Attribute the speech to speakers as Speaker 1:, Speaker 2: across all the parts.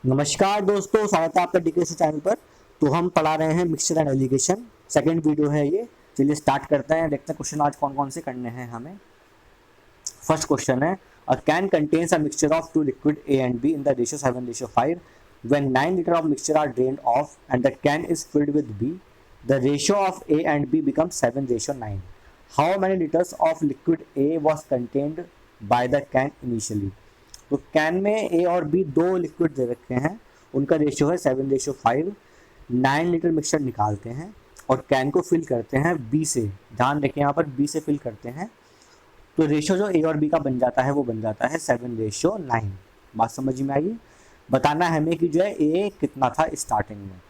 Speaker 1: नमस्कार दोस्तों, स्वागत है आपका डीकेसी चैनल पर। तो हम पढ़ा रहे हैं mixture and allegation, second video है ये। चलिए स्टार्ट करते हैं, देखते हैं क्वेश्चन आज कौन कौन से करने हैं हमें। फर्स्ट क्वेश्चन है, a can contains a mixture of two liquid A and B in the ratio 7:5 when 9 liters of mixture are drained off and the can is filled with B, the ratio of A and B becomes 7:9. How many liters of liquid A was contained by the can initially? तो can में ए और B दो liquid दे रखे हैं, उनका ratio है 7:5। 9 litre mixture निकालते हैं और कैन को फिल करते हैं बी से। ध्यान रखें, यहाँ पर बी से फिल करते हैं तो रेशियो जो ए और बी का बन जाता है वो बन जाता है 7:9। बात समझ में आई। बताना है हमें कि जो है ए कितना था स्टार्टिंग में।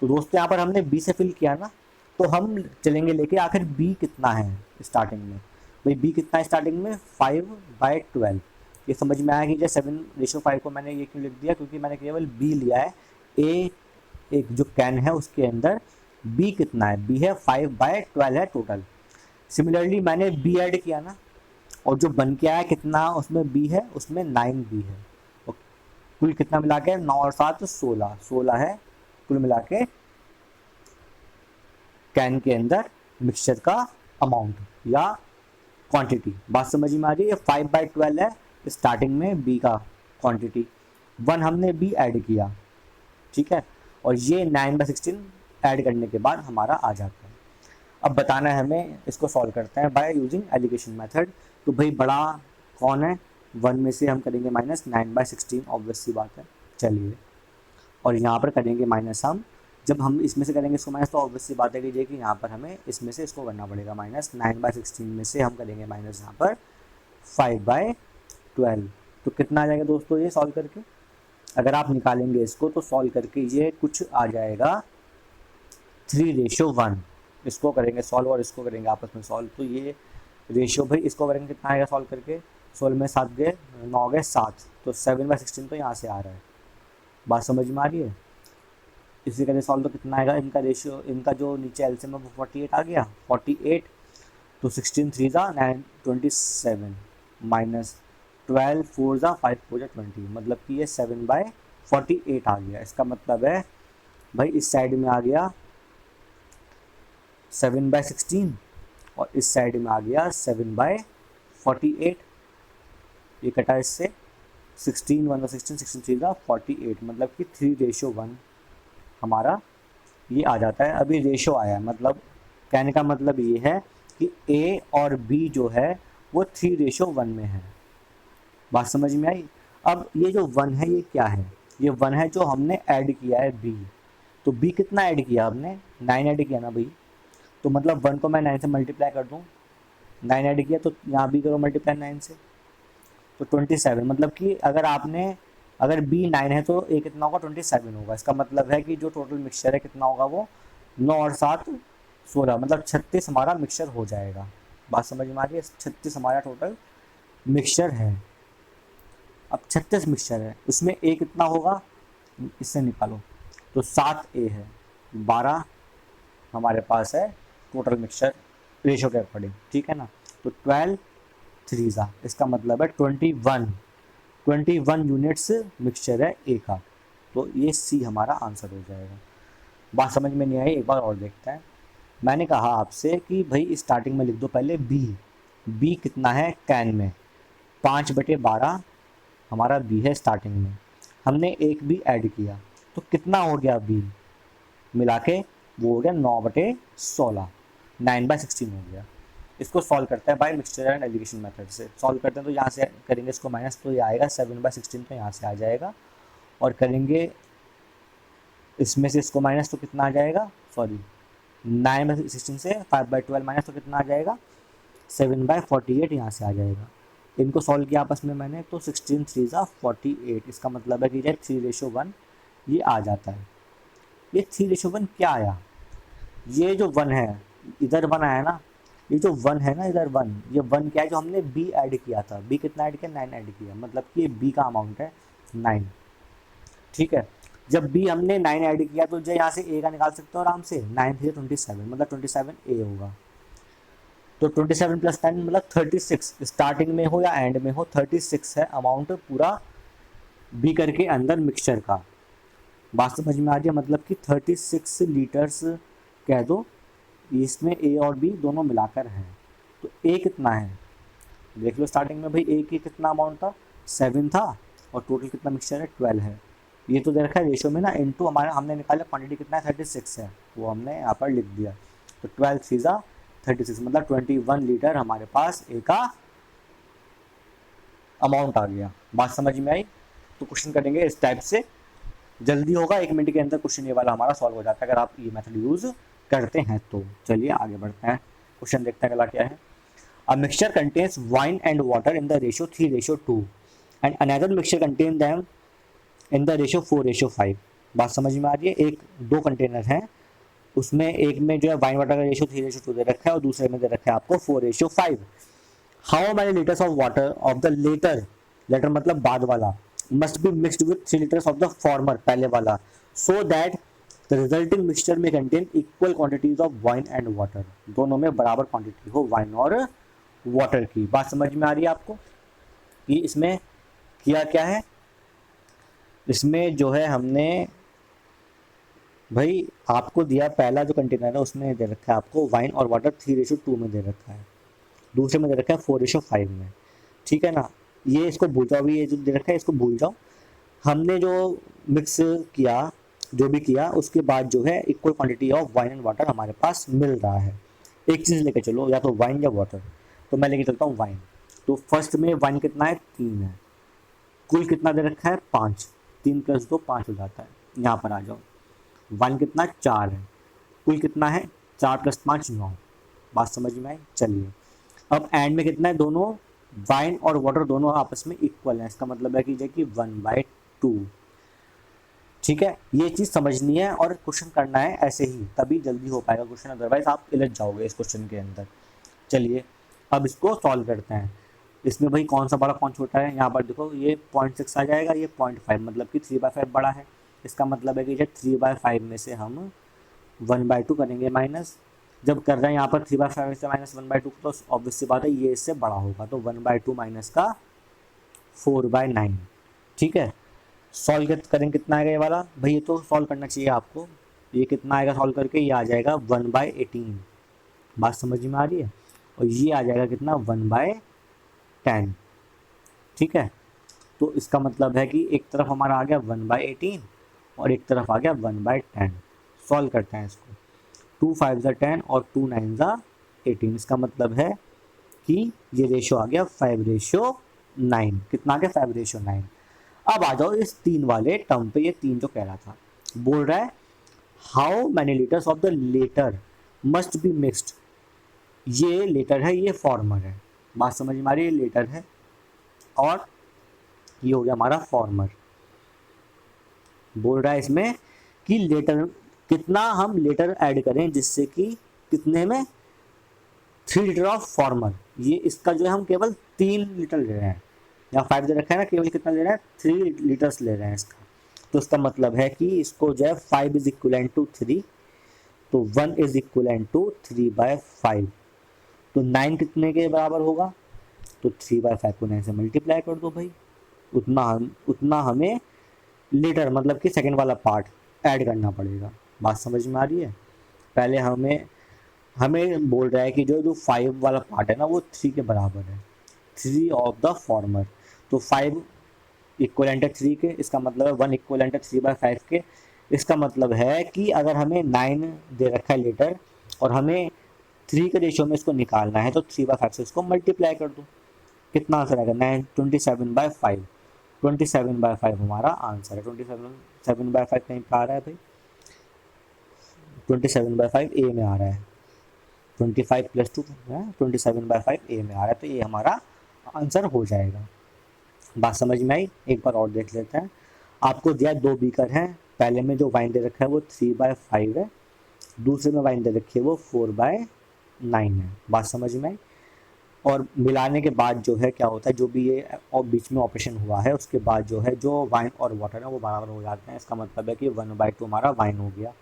Speaker 1: तो दोस्तों यहाँ पर हमने बी से फिल किया ना, तो हम चलेंगे लेके आखिर बी कितना है स्टार्टिंग में। भाई बी कितना है स्टार्टिंग में, 5/12। ये समझ में आया कि जो 7:5 को मैंने ये क्यों लिख दिया, क्योंकि मैंने केवल बी लिया है। ए एक जो कैन है उसके अंदर बी कितना है, बी है 5/12 है टोटल। सिमिलरली मैंने बी ऐड किया ना, और जो बन के आया कितना उसमें बी है, उसमें 9 बी है। और कुल कितना मिला के 9 और 7 16 है कुल मिला के कैन के अंदर मिक्सचर का अमाउंट या क्वांटिटी। बात समझ में आ रही है। 5/12 है स्टार्टिंग में बी का क्वांटिटी, 1 हमने बी ऐड किया, ठीक है, और ये 9/16 ऐड करने के बाद हमारा आ जाता है। अब बताना है हमें, इसको सॉल्व करते हैं बाय यूजिंग एलिगेशन मेथड। तो भाई बड़ा कौन है, 1 में से हम करेंगे माइनस, 9/16 ऑब्वियस सी बात है। चलिए, और यहाँ पर करेंगे माइनस हम, जब हम इसमें से करेंगे इसको माइनस तो ऑब्वियस सी बात है कि यहाँ पर हमें इसमें से इसको करना पड़ेगा माइनस। 9/16 में से हम करेंगे माइनस यहाँ पर 5/12। तो कितना आ जाएगा दोस्तों ये सॉल्व करके, अगर आप निकालेंगे इसको तो सॉल्व करके ये कुछ आ जाएगा 3:1। इसको करेंगे सॉल्व और इसको करेंगे आपस में सॉल्व, तो ये रेशियो भाई इसको करेंगे कितना आएगा सॉल्व करके, 16 में 7 गए 9 गए 7, तो 7/16 तो यहाँ से आ रहा है। बात समझ में आ रही है। इसी करें सॉल्व तो कितना आएगा इनका रेशियो, इनका जो नीचे एलसीएम है वो 48 आ गया, 48। तो 16 3 जा 9 27 माइनस 12 4 जा 5 4 जा 20, मतलब कि ये 7/48 आ गया। इसका मतलब है भाई इस साइड में आ गया 7/16 और इस साइड में आ गया 7/48। ये कटा इससे 16 1 16 16 3 जा 48, मतलब कि 3:1 हमारा ये आ जाता है। अभी रेशो आया, मतलब कहने का मतलब ये है कि ए और बी जो है वो 3:1 में है। बात समझ में आई। अब ये जो 1 है ये क्या है, ये 1 है जो हमने ऐड किया है बी। तो बी कितना ऐड किया हमने, 9 ऐड किया ना भाई। तो मतलब 1 को मैं 9 से मल्टीप्लाई कर दूँ, 9 ऐड किया तो यहाँ भी करो मल्टीप्लाई 9 से, तो 27। मतलब कि अगर बी 9 है तो ए कितना होगा, 27 होगा। इसका मतलब है कि जो टोटल मिक्सचर है कितना होगा वो 9 और 7 16, मतलब 36 हमारा मिक्सचर हो जाएगा। बात समझ में आ रही है। 36 हमारा टोटल मिक्सचर है। अब 36 मिक्सचर है, उसमें ए कितना होगा इससे निकालो, तो 7 ए है, 12 हमारे पास है टोटल मिक्सचर रेशो के अकॉर्डिंग, ठीक है ना। तो 12 3 जा, इसका मतलब है 21 यूनिट्स मिक्सचर है ए का। तो ये सी हमारा आंसर हो जाएगा। बात समझ में नहीं आई, एक बार और देखते हैं। मैंने कहा आपसे कि भाई स्टार्टिंग में लिख दो पहले बी कितना है कैन में, 5/12 हमारा बी है स्टार्टिंग में। हमने एक बी ऐड किया तो कितना हो गया बी मिला के, वो हो गया 9/16, 9/16 हो गया। इसको सॉल्व करते हैं by mixture and alligation method से। सॉल्व करते हैं तो यहाँ से करेंगे इसको माइनस, तो ये आएगा 7/16, तो यहाँ से आ जाएगा। और करेंगे इसमें से इसको माइनस तो कितना आ जाएगा, सॉरी 9/16 से 5/12 माइनस तो कितना आ जाएगा 7/48, यहाँ से आ जाएगा। इनको सॉल्व किया आपस में मैंने, तो 16 3 जा 48। इसका मतलब है कि ये 3:1 ये आ जाता है। ये 3:1 क्या आया, ये जो 1 है इधर 1 आया ना, ये जो 1 है ना इधर 1, ये 1 क्या है जो हमने बी ऐड किया था। बी कितना ऐड किया, 9 ऐड किया, मतलब कि ये बी का अमाउंट है 9, ठीक है। जब बी हमने 9 ऐड किया तो जो यहाँ से ए का निकाल सकते हो आराम से, 9 से 27, मतलब 27 ए होगा। तो 27 + 10 मतलब 36, स्टार्टिंग में हो या एंड में हो 36 है अमाउंट पूरा बी करके अंदर मिक्सचर का। बात समझ में आ रही है, मतलब कि 36 लीटर्स कह दो, इसमें ए और बी दोनों मिलाकर हैं। तो ए कितना है देख लो, स्टार्टिंग में भाई ए की कितना अमाउंट था 7 था, और टोटल कितना मिक्सचर है 12 है। ये तो दे रखा है रेशियो में ना, इनटू हमारा हमने निकाला क्वांटिटी कितना है 36 है, वो हमने यहाँ पर लिख दिया। तो 12 सीजा 36 मतलब 21 लीटर हमारे पास ए का अमाउंट आ गया। बात समझ में आई? तो क्वेश्चन करेंगे इस टाइप से, जल्दी होगा, 1 मिनट के अंदर क्वेश्चन ये वाला हमारा सॉल्व हो जाता है अगर आप ये मेथड यूज करते हैं तो। चलिए आगे बढ़ते हैं, क्वेश्चन देखते हैं अगला क्या है। A mixture contains wine and water in the ratio 3:2 and another mixture contains them in the ratio 4:5। बात समझ में आ रही है? एक दो कंटेनर हैं, उसमें एक में जो है वाइन वाटर का रेशियो 3:2 दे रखा है और दूसरे में दे रखा है आपको 4:5। How many litres of water of the latter, latter मतलब बाद वाला, must be mixed with 3 litres of the former पहले वाला, so that the resulting mixture में contain equal quantities of wine and water, दोनों में बराबर क्वांटिटी हो वाइन और वाटर की। बात समझ में आ रही है आपको कि इसमें किया क्या है? इसमें जो है हमने भाई आपको दिया, पहला जो कंटेनर है उसमें दे रखा है आपको वाइन और वाटर 3:2 में दे रखा है, दूसरे में दे रखा है 4:5 में, ठीक है ना। ये इसको भूल जाओ, ये जो दे रखा है इसको भूल जाओ। हमने जो मिक्स किया, जो भी किया, उसके बाद जो है equal quantity of wine and water हमारे पास मिल रहा है। एक चीज़ लेके चलो, या तो वाइन या वाटर, तो मैं लेके चलता हूँ वाइन। तो फर्स्ट में वाइन कितना है 3 है, कुल कितना दे रखा है 5, 3 + 2 5 हो जाता है। यहाँ पर आ जाओ, वाइन कितना 4 है, कुल कितना है 4 + 5 9। बात समझ में आई? चलिए अब एंड में कितना है, दोनों वाइन और वाटर दोनों आपस में इक्वल है, इसका मतलब है कि 1/2। ठीक है, ये चीज़ समझनी है और क्वेश्चन करना है ऐसे ही, तभी जल्दी हो पाएगा क्वेश्चन, अदरवाइज आप उलझ जाओगे इस क्वेश्चन के अंदर। चलिए अब इसको सॉल्व करते हैं। इसमें भाई कौन सा बड़ा कौन छोटा है, यहाँ पर देखो ये 0.6 आ जाएगा, ये 0.5 मतलब कि 3/5 बड़ा है। इसका मतलब है कि जब 3/5 में से हम 1/2 करेंगे माइनस, जब कर रहे हैं यहाँ पर 3/5 में से माइनस 1/2 तो ऑब्वियस सी बात है ये इससे बड़ा होगा, तो 1/2 माइनस का 4/9। ठीक है, सॉल्व करेंगे कितना आएगा ये वाला, भाई ये तो सॉल्व करना चाहिए आपको। ये कितना आएगा सॉल्व करके, ये आ जाएगा 1/18। बात समझ में आ रही है? और ये आ जाएगा कितना 1/10। ठीक है, तो इसका मतलब है कि एक तरफ हमारा आ गया 1/18 और एक तरफ आ गया 1/10। सॉल्व करते हैं इसको, 2 5 10 और 2 9 18। इसका मतलब है कि ये रेशो आ गया 5:9। कितना आ गया 5:9। अब आ जाओ इस 3 वाले टर्म पे, ये 3 जो कह रहा था, बोल रहा है how many litres of the latter must be mixed. ये लेटर है, ये फॉर्मर है। बात समझ में आ रही है? लेटर है और ये हो गया हमारा फॉर्मर। बोल रहा है इसमें कि लेटर कितना हम लेटर ऐड करें जिससे कि कितने में 3 लीटर ऑफ फॉर्मर, ये इसका जो है हम केवल 3 लीटर ले रहे हैं, यहाँ 5 दे रखा है ना, केवल कितना ले रहे हैं 3 लीटर्स ले रहे हैं इसका। तो इसका मतलब है कि इसको जो है 5 = 3, तो 1 = 3/5। तो 9 कितने के बराबर होगा, तो 3/5 को 9 से मल्टीप्लाई कर दो भाई, उतना हमें लीटर मतलब कि सेकंड वाला पार्ट ऐड करना पड़ेगा। बात समझ में आ रही है? पहले हमें बोल रहा है कि जो 5 वाला पार्ट है ना वो 3 के बराबर है, 3 ऑफ द फॉर्मर। तो 5 इक्वलेंट है 3 के, इसका मतलब है 1 इक्वलेंट है 3/5 के। इसका मतलब है कि अगर हमें 9 दे रखा है लीटर और हमें 3 के रेशियो में इसको निकालना है, तो 3/5 से इसको मल्टीप्लाई कर दो, कितना आंसर आएगा 9 27/5। 27/5 हमारा आंसर है। 27/5 कहीं पर आ रहा है भाई, 27/5 ए में आ रहा है, 25 + 2 है 27/5 ए में आ रहा है, तो ये हमारा आंसर हो जाएगा। बात समझ में आई? एक बार और देख लेते हैं। आपको दिया 2 बीकर हैं, पहले में जो वाइन दे रखा है वो 3/5 है, दूसरे में वाइन दे रखी है वो 4/9 है। बात समझ में आई? और मिलाने के बाद जो है क्या होता है, जो भी ये और बीच में ऑपरेशन हुआ है उसके बाद जो है जो वाइन और वाटर है वो बराबर हो जाते हैं। इसका मतलब है कि 1/2 हमारा वाइन हो गया।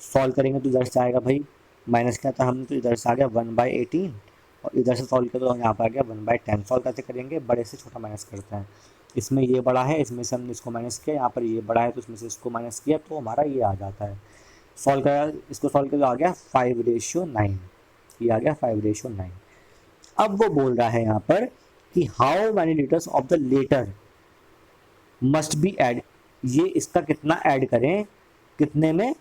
Speaker 1: सॉल्व करेंगे तो इधर से आएगा भाई, माइनस क्या था हमने, तो इधर से आ गया 1/18 और इधर से सॉल्व करो तो यहाँ पर आ गया 1/10। सॉल्व कैसे करेंगे, बड़े से छोटा माइनस करते हैं, इसमें ये बड़ा है, इसमें से हमने इसको माइनस किया, यहाँ पर ये बड़ा है तो इसमें से इसको माइनस किया, तो हमारा ये आ जाता है। सॉल्व करा, इसको सॉल्व करके आ गया 5:9, ये आ गया 5:9। अब वो बोल रहा है यहाँ पर कि how many litres of the latter must be add, ये इसका कितना ऐड करें, कितने में,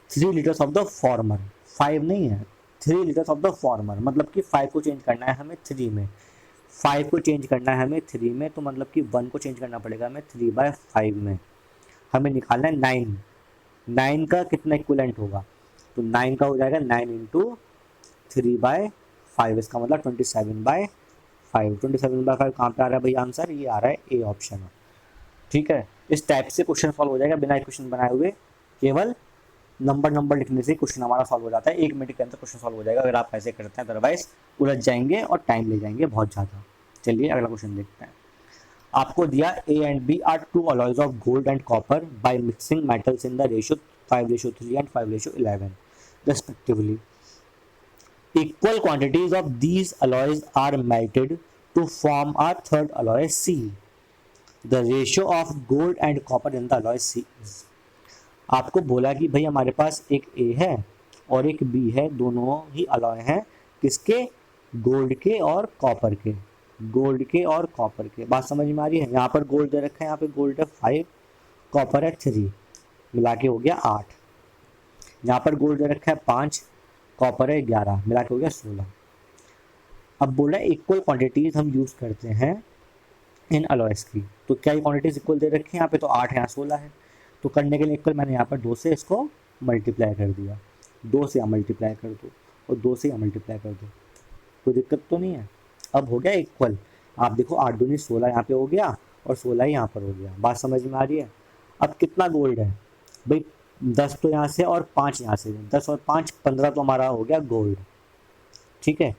Speaker 1: 3 लीटर्स ऑफ द फॉर्मर, 5 नहीं है, 3 लीटर्स ऑफ द फॉर्मर, मतलब कि 5 को चेंज करना है हमें 3 में, 5 को चेंज करना है हमें 3 में, तो मतलब कि 1 को चेंज करना पड़ेगा हमें 3/5 में। हमें निकालना है 9, 9 का कितना इक्विवेलेंट होगा, तो 9 का हो जाएगा 9 इंटू 3/5, इसका मतलब 27/5। 27/5 कहाँ पे आ रहा है भाई आंसर, ये आ रहा है ए ऑप्शन है। ठीक है, इस टाइप से क्वेश्चन सॉल्व हो जाएगा बिना इक्वेशन बनाए हुए, केवल नंबर लिखने से क्वेश्चन हमारा सॉल्व हो जाता है, 1 मिनट के अंदर क्वेश्चन सॉल्व हो जाएगा अगर आप ऐसे करते हैं, अदरवाइज उलझ जाएंगे और टाइम ले जाएंगे बहुत ज़्यादा। चलिए अगला क्वेश्चन देखते हैं। आपको दिया A and B are 2 alloys of gold and copper by mixing metals in the ratio 5:3 and 5:11 respectively. Equal quantities of these alloys are melted to form a third alloy C. The ratio of gold and copper in the alloy C is. आपको बोला कि भाई हमारे पास एक A है और एक B है, दोनों ही अलॉय हैं किसके, गोल्ड के और कॉपर के, गोल्ड के और कॉपर के। बात समझ में आ रही है, यहाँ पर गोल्ड दे रखा है, यहाँ पे गोल्ड है 5, कॉपर है 3, मिला के हो गया 8। यहाँ पर गोल्ड दे रखा है 5, कॉपर है 11, मिला के हो गया 16। अब बोला इक्वल क्वांटिटीज हम यूज़ करते हैं इन अलॉयस की, तो क्या ये क्वांटिटीज इक्वल दे रखी है, यहाँ पे तो 8 है, यहाँ 16 है, तो करने के लिए इक्वल मैंने यहाँ पर 2 से इसको मल्टीप्लाई कर दिया, 2 से यहाँ मल्टीप्लाई कर दो और 2 से यहाँ मल्टीप्लाई कर दो, कोई दिक्कत तो नहीं है। अब हो गया इक्वल, आप देखो 8 दूनी 16 यहाँ पे हो गया और 16 यहाँ पर हो गया। बात समझ में आ रही है। अब कितना गोल्ड है भाई, 10 तो यहाँ से और 5 यहाँ से, 10 और 5 15 तो हमारा हो गया गोल्ड। ठीक है,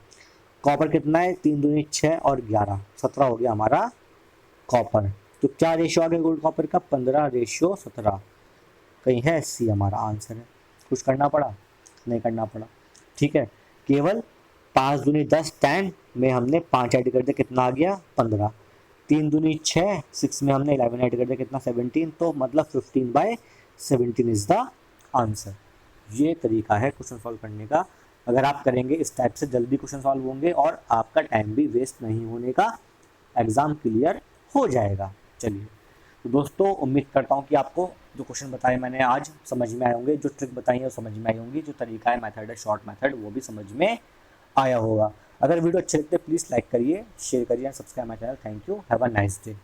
Speaker 1: कॉपर कितना है, 3 दूनी 6 और 11 17 हो गया हमारा कॉपर। तो क्या रेशियो आ गया गोल्ड कॉपर का, 15:17। कहीं है सी हमारा आंसर है, कुछ करना पड़ा, नहीं करना पड़ा। ठीक है, केवल 5 दूनी 10 10 में हमने 5 ऐड कर दिया, कितना आ गया 15, 3 दूनी 6 6 में हमने 11 ऐड कर दिया, कितना 17, तो मतलब 15/17 इज द आंसर। ये तरीका है क्वेश्चन सॉल्व करने का। अगर आप करेंगे इस टाइप से जल्दी क्वेश्चन सॉल्व होंगे और आपका टाइम भी वेस्ट नहीं होने का, एग्ज़ाम क्लियर हो जाएगा। चलिए तो दोस्तों, उम्मीद करता हूँ कि आपको जो क्वेश्चन बताए मैंने आज समझ में आए होंगे, जो ट्रिक बताई है वो समझ में आई होंगी, जो तरीका है, मेथड है, शॉर्ट मेथड, वो भी समझ में आया होगा। अगर वीडियो अच्छे लगते प्लीज़ लाइक करिए, शेयर करिए, subscribe my channel. Thank you, have a nice day.